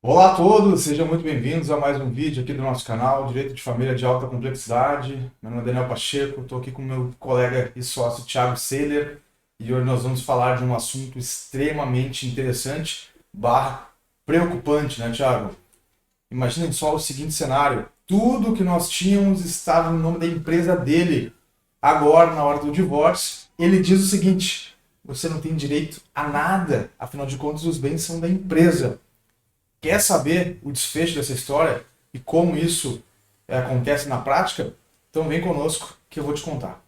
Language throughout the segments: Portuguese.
Olá a todos, sejam muito bem-vindos a mais um vídeo aqui do nosso canal Direito de Família de Alta Complexidade. Meu nome é Daniel Pacheco, estou aqui com meu colega e sócio Thiago Seiler e hoje nós vamos falar de um assunto extremamente interessante barra preocupante, né, Thiago? Imaginem só o seguinte cenário: tudo que nós tínhamos estava no nome da empresa dele. Agora, na hora do divórcio, ele diz o seguinte: você não tem direito a nada, afinal de contas, os bens são da empresa. Quer saber o desfecho dessa história e como isso acontece na prática? Então vem conosco que eu vou te contar.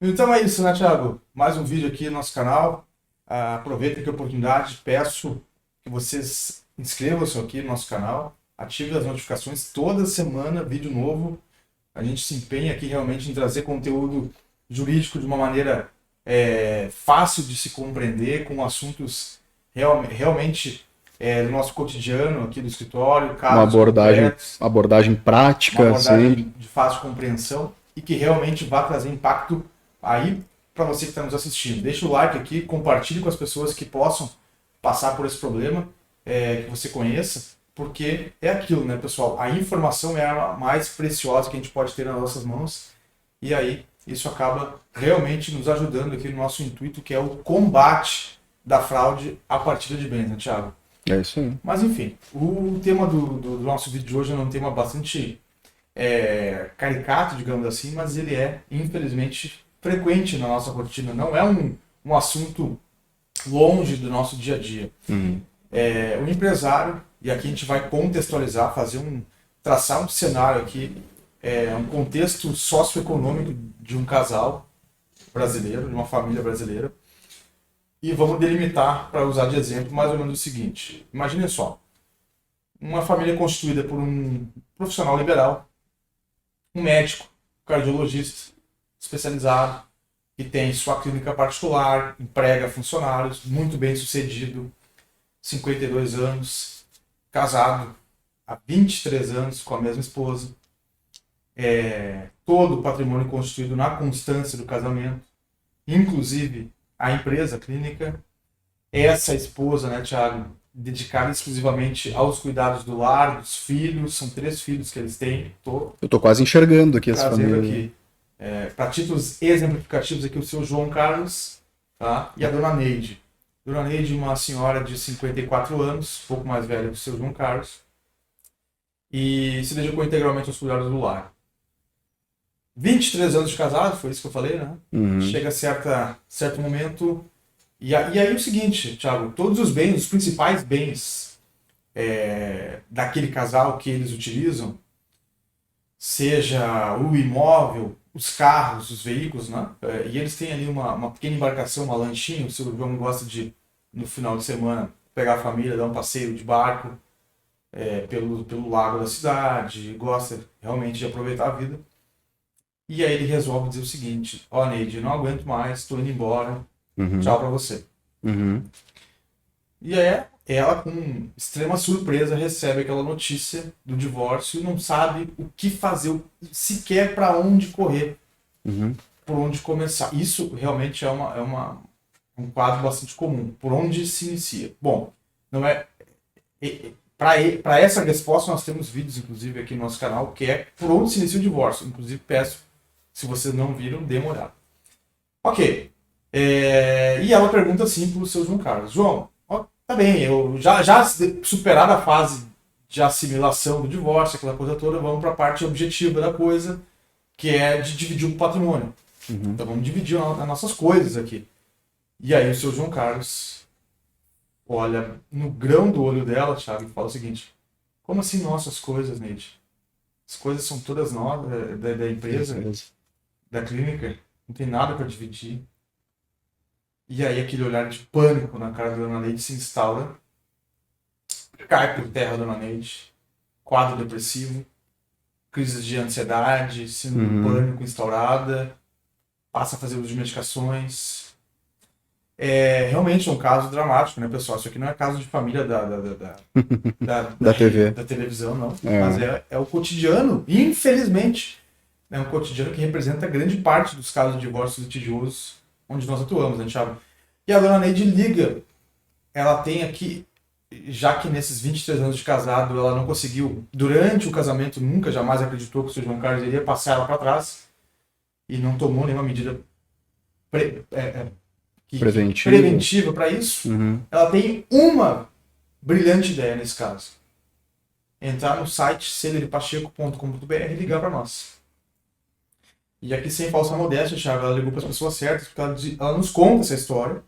Então é isso, né, Thiago? Mais um vídeo aqui no nosso canal. Aproveita que a oportunidade, peço que vocês inscrevam-se aqui no nosso canal, ative as notificações, toda semana vídeo novo. A gente se empenha aqui realmente em trazer conteúdo jurídico de uma maneira fácil de se compreender, com assuntos realmente do nosso cotidiano aqui do escritório, Uma casos abordagem, concretos, abordagem uma prática, sempre. abordagem de fácil compreensão e que realmente vai trazer impacto aí para você que está nos assistindo. Deixa o like aqui, compartilhe com as pessoas que possam passar por esse problema, que você conheça, porque é aquilo, né, pessoal? A informação é a mais preciosa que a gente pode ter nas nossas mãos e aí isso acaba realmente nos ajudando aqui no nosso intuito, que é o combate da fraude à partilha de bens, né, Thiago? É isso aí. Mas enfim, o tema do nosso vídeo de hoje é um tema bastante caricato, digamos assim, mas ele é, infelizmente, frequente na nossa rotina. Não é um assunto longe do nosso dia a dia. Uhum. O empresário, e aqui a gente vai contextualizar, traçar um cenário aqui, um contexto socioeconômico de um casal brasileiro, de uma família brasileira, e vamos delimitar, para usar de exemplo, mais ou menos o seguinte. Imagine só, uma família constituída por um profissional liberal, um médico, cardiologista especializado, que tem sua clínica particular, emprega funcionários, muito bem sucedido, 52 anos, casado há 23 anos com a mesma esposa, todo o patrimônio constituído na constância do casamento, inclusive a empresa, a clínica, essa esposa, né, Thiago, dedicada exclusivamente aos cuidados do lar, dos filhos, são 3 filhos que eles têm, estou Eu tô quase enxergando aqui essa trazendo família. aqui, para títulos exemplificativos aqui, o seu João Carlos, tá? E a dona Neide. Dona Neide, uma senhora de 54 anos, um pouco mais velha que o seu João Carlos, e se dedicou integralmente aos cuidados do lar. 23 anos de casado, foi isso que eu falei, né? Uhum. Chega a certo momento. E aí o seguinte, Thiago, todos os bens, os principais bens daquele casal que eles utilizam, seja o imóvel, os carros, os veículos, né? E eles têm ali uma pequena embarcação, uma lanchinha. O seu João gosta de, no final de semana, pegar a família, dar um passeio de barco pelo lago da cidade, gosta realmente de aproveitar a vida. E aí ele resolve dizer o seguinte: ó, Neide, não aguento mais, estou indo embora, Uhum. tchau pra você. Uhum. E aí ela, com extrema surpresa, recebe aquela notícia do divórcio e não sabe o que fazer, sequer para onde correr, Uhum. por onde começar. Isso realmente um quadro bastante comum. Por onde se inicia? Bom, não é. Para essa resposta, nós temos vídeos, inclusive, aqui no nosso canal, que é por onde se inicia o divórcio. Inclusive, peço, se vocês não viram, dê uma olhada. Ok. E ela pergunta assim para o seu João Carlos: João, ó, tá bem, eu já superada a fase de assimilação do divórcio, aquela coisa toda, vamos para a parte objetiva da coisa, que é de dividir o patrimônio. Uhum. Então vamos dividir as nossas coisas aqui. E aí o seu João Carlos olha no grão do olho dela, Thiago, e fala o seguinte: como assim nossas coisas, Neide? As coisas são todas nossas, da empresa, Beleza. da clínica, não tem nada para dividir. E aí aquele olhar de pânico na cara da Dona Neide se instaura, cai por terra a Dona Neide, quadro depressivo, crise de ansiedade, síndrome do Uhum. pânico instaurada, passa a fazer uso de medicações. Realmente é um caso dramático, né, pessoal? Isso aqui não é caso de família Da TV. da televisão, não. Mas É. é o cotidiano, infelizmente, é um cotidiano que representa grande parte dos casos de divórcios litigiosos onde nós atuamos, né, Thiago? E a dona Neide liga, ela tem aqui, já que nesses 23 anos de casado ela não conseguiu, durante o casamento, nunca, jamais acreditou que o seu João Carlos iria passar ela para trás e não tomou nenhuma medida preventiva para isso. Uhum. Ela tem uma brilhante ideia nesse caso. Entrar no site celerpacheco.com.br e ligar para nós. E aqui, sem falsa modéstia, Thiago, ela ligou para as pessoas certas, porque ela nos conta essa história.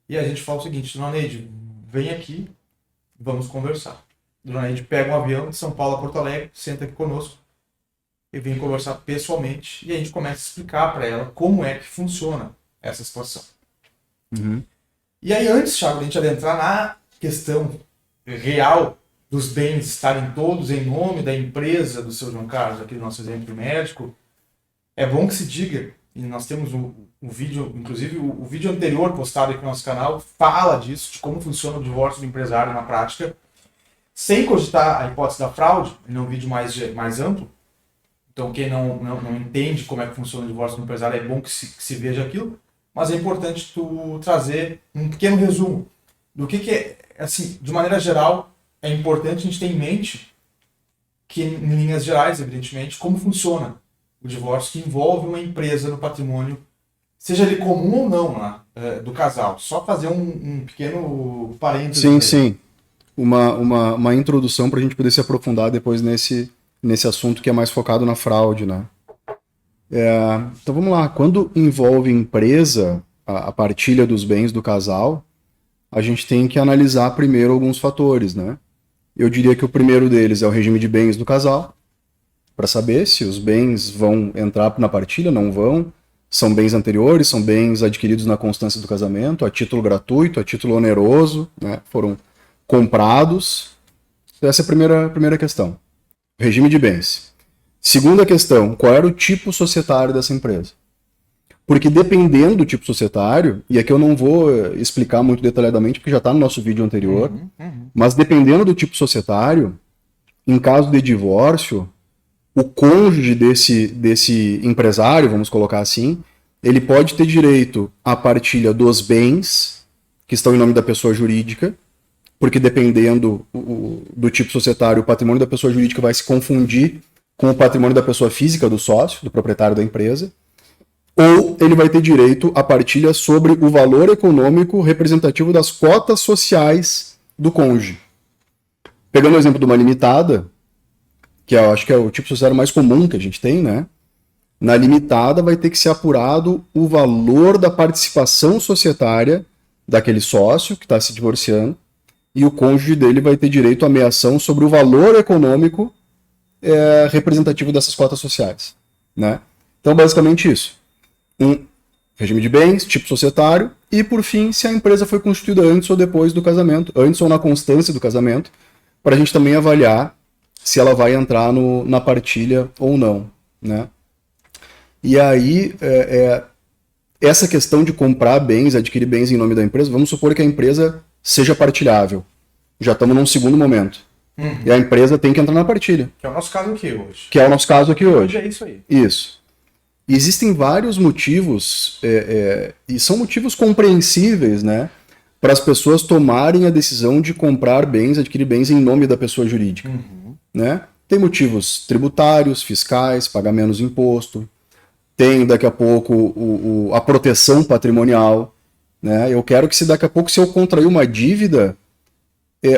E a gente fala o seguinte: dona Neide, vem aqui, vamos conversar. Dona Neide pega um avião de São Paulo a Porto Alegre, senta aqui conosco e vem conversar pessoalmente. E a gente começa a explicar para ela como é que funciona essa situação. Uhum. E aí, antes, Thiago, de a gente adentrar na questão real dos bens estarem todos em nome da empresa do seu João Carlos, aqui do nosso exemplo médico, é bom que se diga, e nós temos um vídeo, inclusive o vídeo anterior postado aqui no nosso canal, fala disso, de como funciona o divórcio do empresário na prática, sem cogitar a hipótese da fraude, ele é um vídeo mais amplo. Então quem não entende como é que funciona o divórcio do empresário, é bom que se veja aquilo, mas é importante tu trazer um pequeno resumo do que é, assim, de maneira geral, é importante a gente ter em mente que, em linhas gerais, evidentemente, como funciona o divórcio que envolve uma empresa no patrimônio, seja ele comum ou não, né, do casal. Só fazer um pequeno parênteses. Sim, sim. Uma introdução para a gente poder se aprofundar depois nesse assunto que é mais focado na fraude, né? Então vamos lá. Quando envolve empresa, a partilha dos bens do casal, a gente tem que analisar primeiro alguns fatores, né? Eu diria que o primeiro deles é o regime de bens do casal, para saber se os bens vão entrar na partilha, não vão, são bens anteriores, são bens adquiridos na constância do casamento, a título gratuito, a título oneroso, né? Foram comprados. Essa é a primeira questão. Regime de bens. Segunda questão, qual era o tipo societário dessa empresa? Porque dependendo do tipo societário, e aqui eu não vou explicar muito detalhadamente, porque já está no nosso vídeo anterior, mas dependendo do tipo societário, em caso de divórcio, o cônjuge desse empresário, vamos colocar assim, ele pode ter direito à partilha dos bens que estão em nome da pessoa jurídica, porque dependendo do tipo societário, o patrimônio da pessoa jurídica vai se confundir com o patrimônio da pessoa física, do sócio, do proprietário da empresa, ou ele vai ter direito à partilha sobre o valor econômico representativo das cotas sociais do cônjuge. Pegando o exemplo de uma limitada, que eu acho que é o tipo societário mais comum que a gente tem, né? Na limitada vai ter que ser apurado o valor da participação societária daquele sócio que está se divorciando, e o cônjuge dele vai ter direito à meação sobre o valor econômico representativo dessas cotas sociais, né? Então, basicamente isso. Regime de bens, tipo societário, e, por fim, se a empresa foi constituída antes ou depois do casamento, antes ou na constância do casamento, para a gente também avaliar se ela vai entrar na partilha ou não, né? E aí, essa questão de comprar bens, adquirir bens em nome da empresa, vamos supor que a empresa seja partilhável. Já estamos num segundo momento. E a empresa tem que entrar na partilha. Que é o nosso caso aqui hoje. Que é o nosso caso aqui hoje. É isso aí. Isso. Existem vários motivos, e são motivos compreensíveis, né, para as pessoas tomarem a decisão de comprar bens, adquirir bens em nome da pessoa jurídica. Né? Tem motivos tributários, fiscais, pagar menos imposto, tem daqui a pouco a proteção patrimonial, né? Eu quero que se daqui a pouco, se eu contrair uma dívida,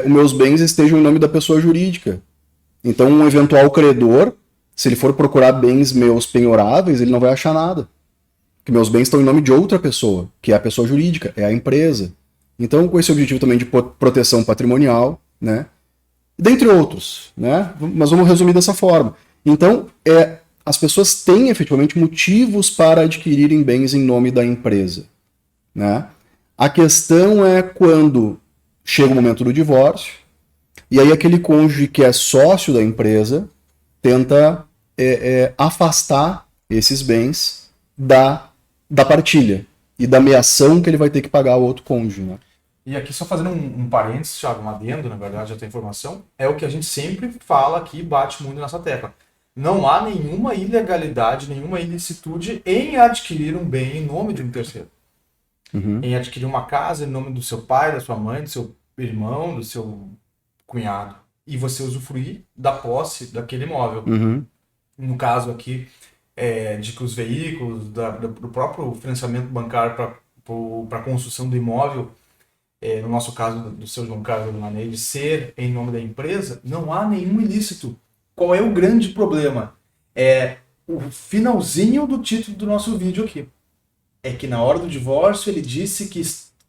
os meus bens estejam em nome da pessoa jurídica. Então um eventual credor, se ele for procurar bens meus penhoráveis, ele não vai achar nada. Porque meus bens estão em nome de outra pessoa, que é a pessoa jurídica, é a empresa. Então, com esse objetivo também de proteção patrimonial, né? Dentre outros, né? Mas vamos resumir dessa forma. Então, as pessoas têm efetivamente motivos para adquirirem bens em nome da empresa, né? A questão é quando chega o momento do divórcio, e aí aquele cônjuge que é sócio da empresa tenta afastar esses bens da partilha e da meação que ele vai ter que pagar ao outro cônjuge, né? E aqui, só fazendo um parênteses, Thiago, um adendo, na verdade, a tua informação, é o que a gente sempre fala aqui, bate muito nessa tecla. não há nenhuma ilegalidade, nenhuma ilicitude em adquirir um bem em nome de um terceiro. Em adquirir uma casa em nome do seu pai, da sua mãe, do seu irmão, do seu cunhado. E você usufruir da posse daquele imóvel. No caso aqui, de que os veículos, do próprio financiamento bancário para a construção do imóvel, no nosso caso do seu João Carlos do Maneide, ser em nome da empresa, não há nenhum ilícito. Qual é o grande problema? É o finalzinho do título do nosso vídeo aqui. É que na hora do divórcio ele disse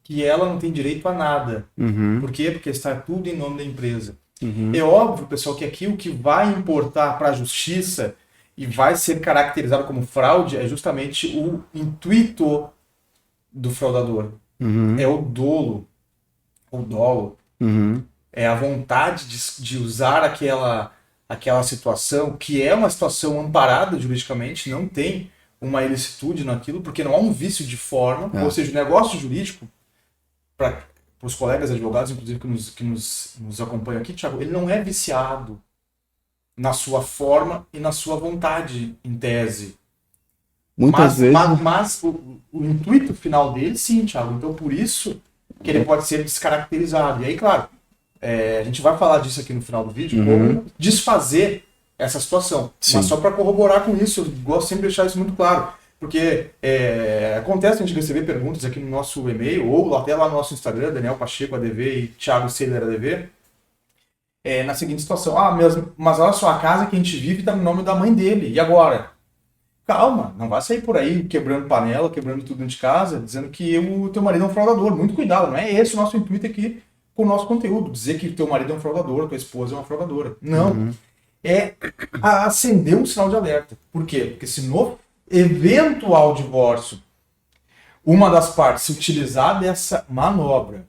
que ela não tem direito a nada. Por quê? Porque está tudo em nome da empresa. É óbvio, pessoal, que aqui o que vai importar para a justiça e vai ser caracterizado como fraude é justamente o intuito do fraudador. É o dolo. O dolo. É a vontade de usar aquela situação, que é uma situação amparada juridicamente, não tem uma ilicitude naquilo, porque não há um vício de forma, ou seja, o negócio jurídico, para os colegas advogados, inclusive, que nos acompanham aqui, Thiago, ele não é viciado na sua forma e na sua vontade, em tese. Muitas vezes... Mas o intuito final dele, sim, Thiago. Então, por isso que ele pode ser descaracterizado. E aí, claro, a gente vai falar disso aqui no final do vídeo, como desfazer essa situação. Sim. Mas só para corroborar com isso, eu gosto sempre de deixar isso muito claro. Porque acontece a gente receber perguntas aqui no nosso e-mail, ou até lá no nosso Instagram, Daniel Pacheco ADV e Thiago Seller ADV, na seguinte situação: mas olha só, a casa que a gente vive está no nome da mãe dele, e agora? Calma, não vai sair por aí quebrando panela, quebrando tudo dentro de casa, dizendo que o teu marido é um fraudador. Muito cuidado, não é esse o nosso intuito aqui com o nosso conteúdo, dizer que o teu marido é um fraudador, tua esposa é uma fraudadora. Não. É acender um sinal de alerta. Por quê? Porque se no eventual divórcio uma das partes se utilizar dessa manobra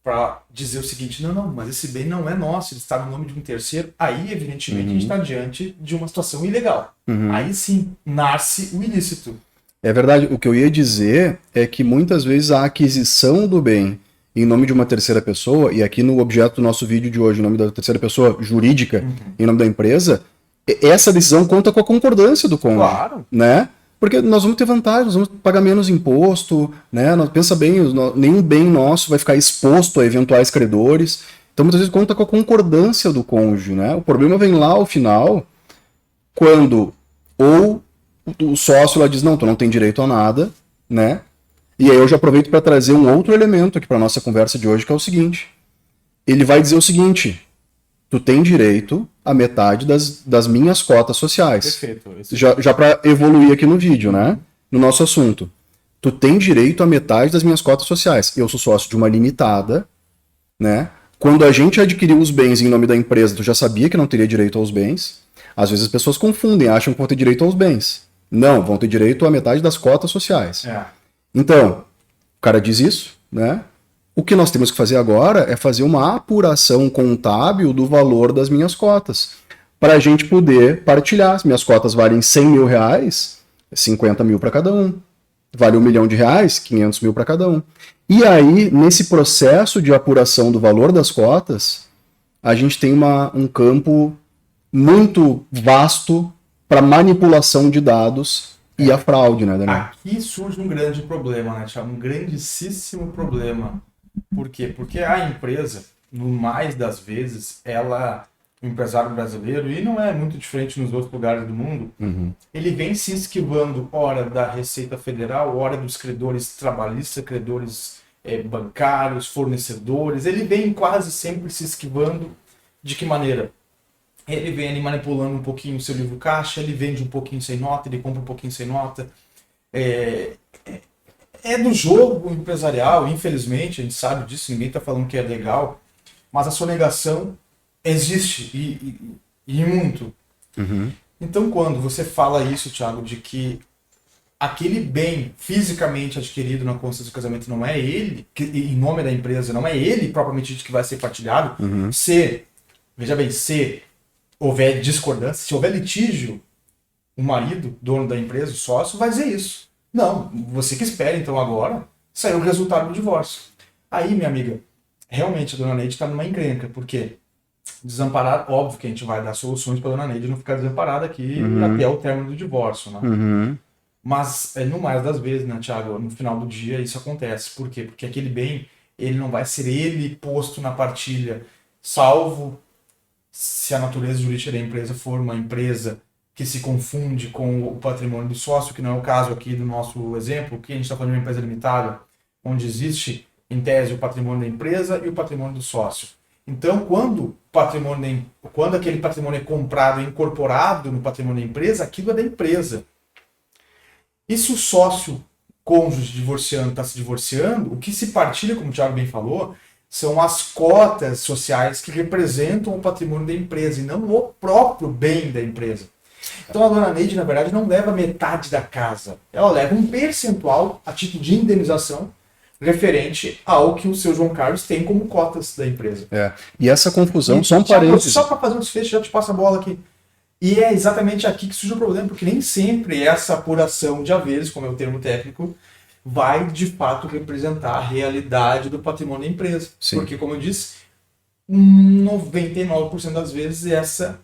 para dizer o seguinte: não, mas esse bem não é nosso, ele está no nome de um terceiro, aí evidentemente a gente está diante de uma situação ilegal. Aí sim, nasce o ilícito. É verdade, o que eu ia dizer é que muitas vezes a aquisição do bem em nome de uma terceira pessoa, e aqui no objeto do nosso vídeo de hoje, em nome da terceira pessoa jurídica, em nome da empresa, essa decisão conta com a concordância do cônjuge. Claro. Né? Porque nós vamos ter vantagem, nós vamos pagar menos imposto, né? Pensa bem, nenhum bem nosso vai ficar exposto a eventuais credores. Então muitas vezes conta com a concordância do cônjuge, né? O problema vem lá ao final, quando ou o sócio lá diz: não, tu não tem direito a nada, né? E aí eu já aproveito para trazer um outro elemento aqui para nossa conversa de hoje, que é o seguinte: ele vai dizer o seguinte: tu tem direito a metade das minhas cotas sociais. Perfeito. Já para evoluir aqui no vídeo, né? No nosso assunto. Tu tem direito a metade das minhas cotas sociais. Eu sou sócio de uma limitada, né? Quando a gente adquiriu os bens em nome da empresa, tu já sabia que não teria direito aos bens. Às vezes as pessoas confundem, acham que vão ter direito aos bens. Não, vão ter direito a metade das cotas sociais. Então, o cara diz isso, né? O que nós temos que fazer agora é fazer uma apuração contábil do valor das minhas cotas, para a gente poder partilhar. Se minhas cotas valem 100 mil reais, 50 mil para cada um. Vale R$1 milhão, 500 mil para cada um. E aí, nesse processo de apuração do valor das cotas, a gente tem um campo muito vasto para manipulação de dados e a fraude, né, Daniel? Aqui surge um grande problema, né, Thiago? Um grandíssimo problema. Por quê? Porque a empresa, no mais das vezes, o empresário brasileiro, e não é muito diferente nos outros lugares do mundo, ele vem se esquivando, ora da Receita Federal, ora dos credores trabalhistas, credores bancários, fornecedores. Ele vem quase sempre se esquivando. De que maneira? Ele vem ali manipulando um pouquinho o seu livro caixa, ele vende um pouquinho sem nota, ele compra um pouquinho sem nota. É do jogo empresarial, infelizmente, a gente sabe disso, ninguém está falando que é legal, mas a sonegação existe, e muito. Então, quando você fala isso, Thiago, de que aquele bem fisicamente adquirido na consciência do casamento não é ele, em nome da empresa, não é ele propriamente dito que vai ser partilhado, veja bem, se houver discordância, se houver litígio, o marido, dono da empresa, o sócio, vai dizer isso. Não, você que espera, então agora saiu o resultado do divórcio. Aí, minha amiga, realmente a dona Neide está numa encrenca, porque desamparada, óbvio que a gente vai dar soluções para a dona Neide não ficar desamparada aqui até o término do divórcio, né? Mas, no mais das vezes, né, Thiago, no final do dia isso acontece. Por quê? Porque aquele bem, ele não vai ser ele posto na partilha, salvo se a natureza jurídica da empresa for uma empresa que se confunde com o patrimônio do sócio, que não é o caso aqui do nosso exemplo, que a gente está falando de uma empresa limitada, onde existe, em tese, o patrimônio da empresa e o patrimônio do sócio. Então, quando aquele patrimônio é comprado e incorporado no patrimônio da empresa, aquilo é da empresa. E se o sócio cônjuge divorciando está se divorciando, o que se partilha, como o Thiago bem falou, são as cotas sociais que representam o patrimônio da empresa e não o próprio bem da empresa. Então a dona Neide, na verdade, não leva metade da casa. Ela leva um percentual a título de indenização referente ao que o seu João Carlos tem como cotas da empresa. E essa confusão, só um parênteses. Só para fazer um desfecho, já te passo a bola aqui. E é exatamente aqui que surge o problema, porque nem sempre essa apuração de haveres, como é o termo técnico, vai de fato representar a realidade do patrimônio da empresa. Sim. Porque, como eu disse, 99% das vezes essa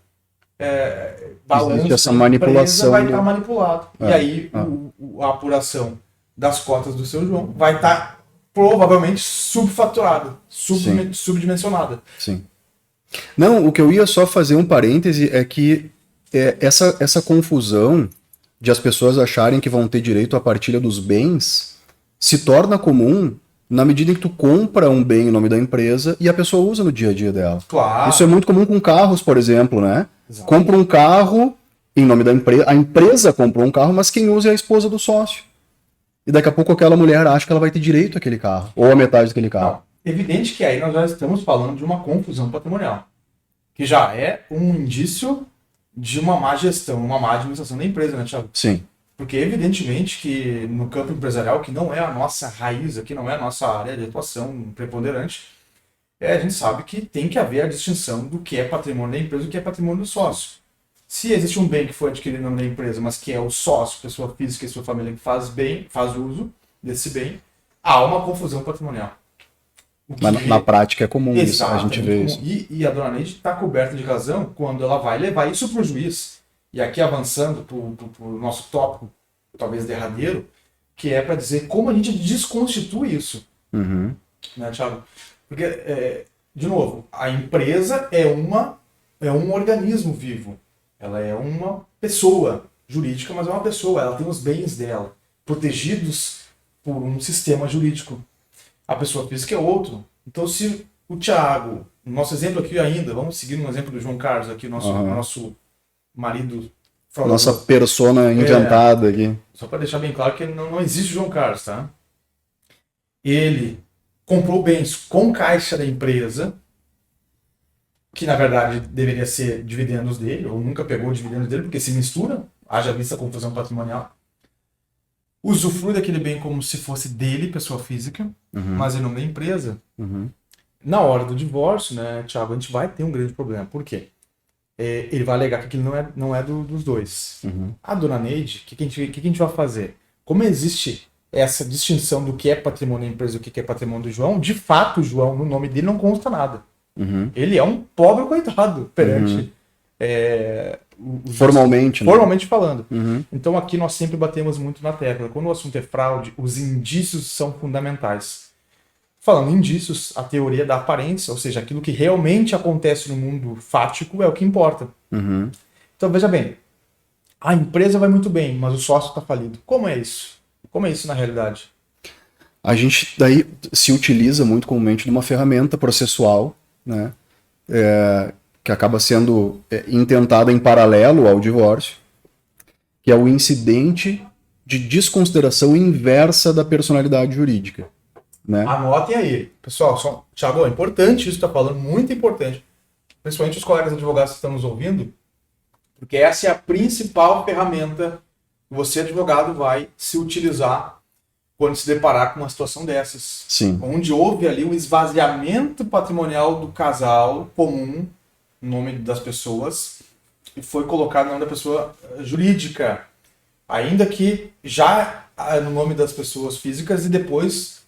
balança essa manipulação vai estar manipulado. E aí a apuração das cotas do seu João vai estar provavelmente subfaturada, subdimensionada. Sim. Não, o que eu ia só fazer um parêntese é que essa confusão de as pessoas acharem que vão ter direito à partilha dos bens se torna comum na medida em que tu compra um bem em nome da empresa e a pessoa usa no dia a dia dela. Claro. Isso é muito comum com carros, por exemplo, né? Exato. Compra um carro em nome da empresa, a empresa comprou um carro, mas quem usa é a esposa do sócio. E daqui a pouco aquela mulher acha que ela vai ter direito àquele carro, ou a metade daquele carro. Não. Evidente que aí nós já estamos falando de uma confusão patrimonial, que já é um indício de uma má gestão, uma má administração da empresa, né, Thiago? Sim. Porque evidentemente que no campo empresarial, que não é a nossa raiz aqui, não é a nossa área de atuação preponderante, a gente sabe que tem que haver a distinção do que é patrimônio da empresa e do que é patrimônio do sócio. Se existe um bem que foi adquirido na empresa, mas que é o sócio, pessoa física e sua família que faz uso desse bem, há uma confusão patrimonial. Mas na prática é comum isso, a gente vê isso. E a dona Neide está coberta de razão quando ela vai levar isso para o juiz. E aqui avançando para o nosso tópico, talvez derradeiro, que é para dizer como a gente desconstitui isso. Uhum. Né, Thiago? Porque, de novo, a empresa é um organismo vivo. Ela é uma pessoa jurídica, mas é uma pessoa. Ela tem os bens dela, protegidos por um sistema jurídico. A pessoa física é outro. Então, se o Thiago, no nosso exemplo aqui ainda, vamos seguir no exemplo do João Carlos aqui, nosso marido... Nossa persona inventada aqui. Só para deixar bem claro que não existe o João Carlos, tá? Ele comprou bens com caixa da empresa, que na verdade deveria ser dividendos dele, ou nunca pegou dividendos dele, porque se mistura, haja vista a confusão patrimonial. Usufrui daquele bem como se fosse dele, pessoa física, mas em nome da empresa. Na hora do divórcio, né, Thiago, a gente vai ter um grande problema. Por quê? Ele vai alegar que aquilo não é dos dois. A dona Neide, o que a gente vai fazer? Como existe essa distinção do que é patrimônio da empresa e o que é patrimônio do João, de fato o João, no nome dele, não consta nada. Ele é um pobre coitado perante... Formalmente, né? Formalmente falando. Então aqui nós sempre batemos muito na tecla. Quando o assunto é fraude, os indícios são fundamentais. Falando em indícios, a teoria da aparência, ou seja, aquilo que realmente acontece no mundo fático é o que importa. Então veja bem, a empresa vai muito bem, mas o sócio está falido. Como é isso? Como é isso na realidade? A gente daí se utiliza muito comumente de uma ferramenta processual, né? Que acaba sendo intentada em paralelo ao divórcio, que é o incidente de desconsideração inversa da personalidade jurídica. Né? Anotem aí. Pessoal, Thiago, é importante isso que está falando, muito importante. Principalmente os colegas advogados que estão nos ouvindo, porque essa é a principal ferramenta que você, advogado, vai se utilizar quando se deparar com uma situação dessas. Sim. Onde houve ali um esvaziamento patrimonial do casal comum, no nome das pessoas, e foi colocado no nome da pessoa jurídica, ainda que já no nome das pessoas físicas, e depois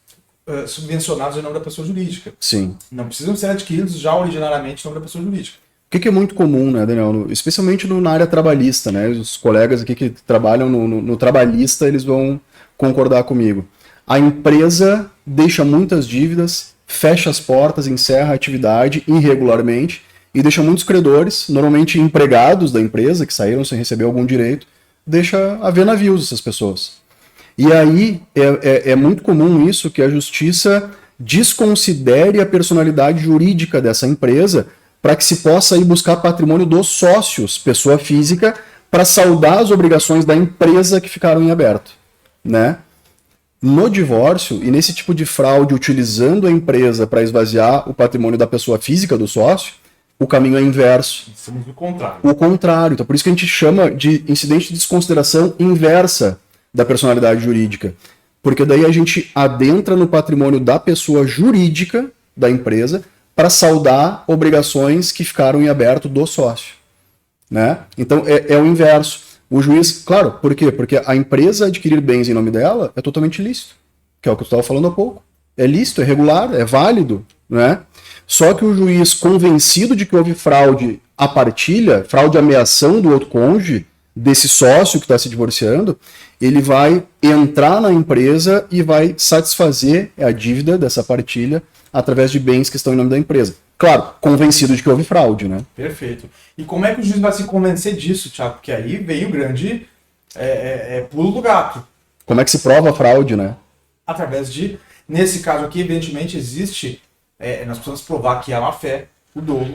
subvencionados em nome da pessoa jurídica. Sim. Não precisam ser adquiridos já originariamente em nome da pessoa jurídica. O que é muito comum, né, Daniel? Especialmente na área trabalhista, né? Os colegas aqui que trabalham no trabalhista, eles vão concordar comigo. A empresa deixa muitas dívidas, fecha as portas, encerra a atividade irregularmente e deixa muitos credores, normalmente empregados da empresa, que saíram sem receber algum direito, deixa a ver navios essas pessoas. E aí é muito comum isso, que a justiça desconsidere a personalidade jurídica dessa empresa para que se possa ir buscar patrimônio dos sócios, pessoa física, para saldar as obrigações da empresa que ficaram em aberto, né? No divórcio, e nesse tipo de fraude, utilizando a empresa para esvaziar o patrimônio da pessoa física, do sócio, o caminho é inverso. Estamos no contrário. O contrário. Então, por isso que a gente chama de incidente de desconsideração inversa da personalidade jurídica. Porque daí a gente adentra no patrimônio da pessoa jurídica da empresa para saldar obrigações que ficaram em aberto do sócio, né? Então, é o inverso. O juiz, claro, por quê? Porque a empresa adquirir bens em nome dela é totalmente lícito, que é o que eu estava falando há pouco. É lícito, é regular, é válido, né? Só que o juiz, convencido de que houve fraude à partilha, fraude à ameação do outro cônjuge, desse sócio que está se divorciando, ele vai entrar na empresa e vai satisfazer a dívida dessa partilha através de bens que estão em nome da empresa. Claro, convencido de que houve fraude, né? Perfeito. E como é que o juiz vai se convencer disso, Thiago? Porque aí vem o grande pulo do gato. Como é que se prova a fraude, né? Através de, nesse caso aqui, evidentemente existe, nós precisamos provar que há má fé, o dolo.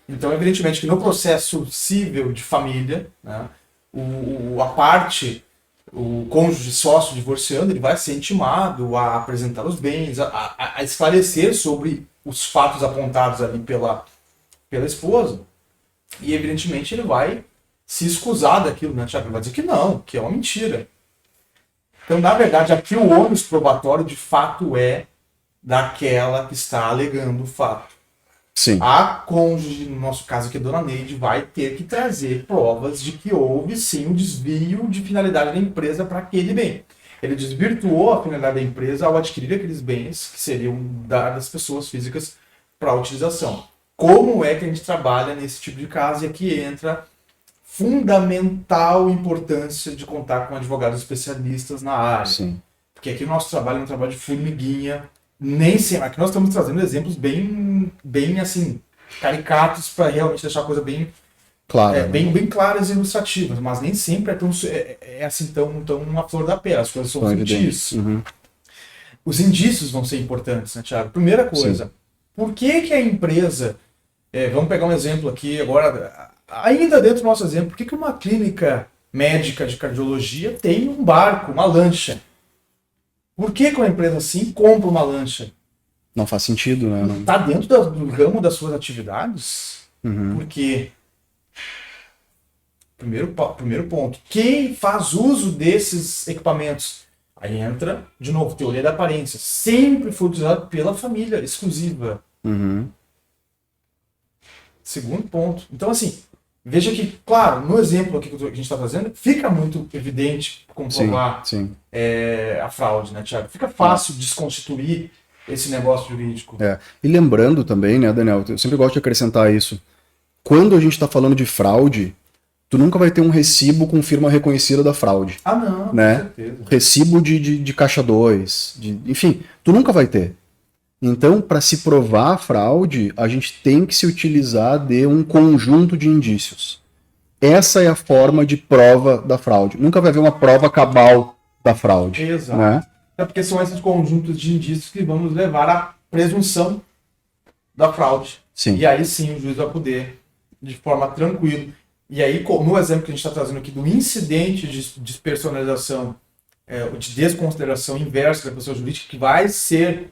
Então, evidentemente que no processo civil de família, né, a parte, o cônjuge sócio divorciando, ele vai ser intimado a apresentar os bens, a esclarecer sobre os fatos apontados ali pela esposa. E, evidentemente, ele vai se escusar daquilo, né, Thiago? Ele vai dizer que não, que é uma mentira. Então, na verdade, aqui o ônus probatório, de fato, é daquela que está alegando o fato. Sim. A cônjuge, no nosso caso aqui, a dona Neide, vai ter que trazer provas de que houve, sim, um desvio de finalidade da empresa para aquele bem. Ele desvirtuou a finalidade da empresa ao adquirir aqueles bens que seriam das pessoas físicas para utilização. Como é que a gente trabalha nesse tipo de caso? E aqui entra fundamental importância de contar com advogados especialistas na área. Sim. Porque aqui o nosso trabalho é um trabalho de formiguinha. Nem sempre. Aqui nós estamos trazendo exemplos bem assim, caricatos para realmente deixar a coisa bem, Claro, bem claras e ilustrativas, mas nem sempre é assim tão uma flor da pele. As coisas são tão sutis. Uhum. Os indícios vão ser importantes, né, Thiago? Primeira coisa, Sim. por que a empresa, vamos pegar um exemplo aqui agora, ainda dentro do nosso exemplo, por que uma clínica médica de cardiologia tem um barco, uma lancha? Por que uma empresa assim compra uma lancha? Não faz sentido, né? Não... Está dentro do ramo das suas atividades? Uhum. Porque, primeiro ponto, quem faz uso desses equipamentos? Aí entra, de novo, teoria da aparência. Sempre foi utilizado pela família exclusiva. Uhum. Segundo ponto. Então, assim, veja que, claro, no exemplo aqui que a gente está fazendo, fica muito evidente comprovar Sim. a fraude, né, Thiago? Fica fácil desconstituir esse negócio jurídico. E lembrando também, né, Daniel, eu sempre gosto de acrescentar isso. Quando a gente está falando de fraude, tu nunca vai ter um recibo com firma reconhecida da fraude. Ah, não, né? com certeza. Recibo de caixa 2, enfim, tu nunca vai ter. Então, para se provar a fraude, a gente tem que se utilizar de um conjunto de indícios. Essa é a forma de prova da fraude. Nunca vai haver uma prova cabal da fraude. Exato. Né? É porque são esses conjuntos de indícios que vão nos levar à presunção da fraude. Sim. E aí sim o juiz vai poder, de forma tranquila. E aí, no exemplo que a gente está trazendo aqui do incidente de despersonalização, de desconsideração inversa da pessoa jurídica, que vai ser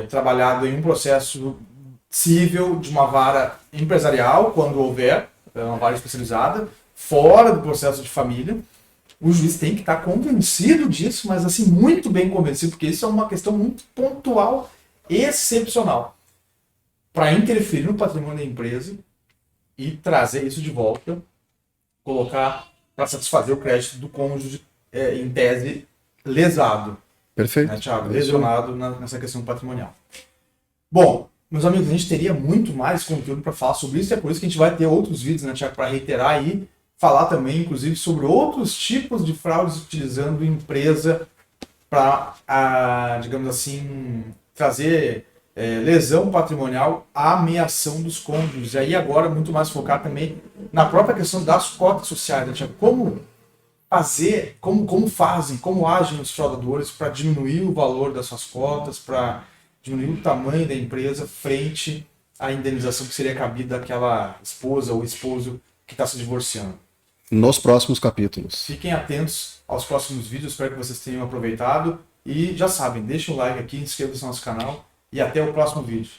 trabalhado em um processo civil de uma vara empresarial, quando houver uma vara especializada, fora do processo de família, o juiz tem que estar convencido disso, mas assim, muito bem convencido, porque isso é uma questão muito pontual, excepcional, para interferir no patrimônio da empresa e trazer isso de volta, colocar para satisfazer o crédito do cônjuge em tese lesado. Perfeito. Né, Thiago? Lesionado nessa questão patrimonial. Bom, meus amigos, a gente teria muito mais conteúdo para falar sobre isso, e é por isso que a gente vai ter outros vídeos, né, Thiago, para reiterar e falar também, inclusive, sobre outros tipos de fraudes utilizando empresa para, digamos assim, trazer lesão patrimonial à ameação dos cônjuges. E aí agora muito mais focar também na própria questão das cotas sociais, né, Thiago? Como fazer, como agem os fraudadores para diminuir o valor das suas cotas, para diminuir o tamanho da empresa frente à indenização que seria cabida daquela esposa ou esposo que está se divorciando. Nos próximos capítulos. Fiquem atentos aos próximos vídeos, espero que vocês tenham aproveitado. E já sabem, deixem o like aqui, inscrevam-se no nosso canal e até o próximo vídeo.